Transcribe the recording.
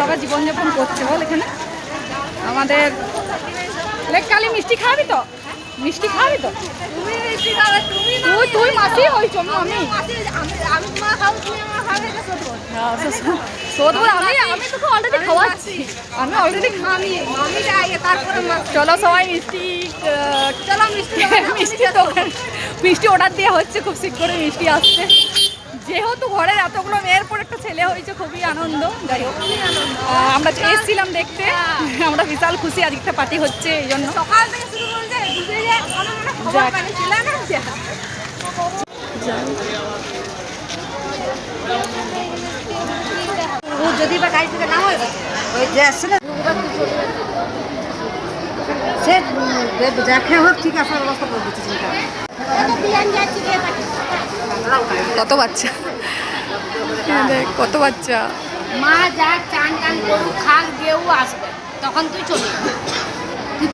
ভাবে জীবনযাপন করছে বল এখানে। আমাদের লেককালি মিষ্টি খাবি তো? মিষ্টি খাবি তো? তুই মাসি হইছ আমি আমি তোকে অলরেডি খাওয়াচ্ছি। আমি অলরেডি চলো সবাই মিষ্টি চলো মিষ্টি অর্ডার দেওয়া হচ্ছে, খুব শীঘ্রই মিষ্টি আসছে। যেহেতু ঘরের এতগুলো মেয়ের পর একটা ছেলে হয়েছে, খুবই আনন্দ। যাই হোক, আমরা এসেছিলাম দেখতে, আমরা বিশাল খুশি, আজকে একটা পার্টি হচ্ছে এই জন্য। সকাল থেকে শুরু করছে যদি বা গাড়ি থেকে না হয় ওই যে আসছে না সে দেখে হোক, ঠিক আছে ব্যবস্থা করে দিচ্ছি। কত বাচ্চা, কত বাচ্চা। মা যা চান টান করুক খাক গেও আসবে, তখন তুই চলে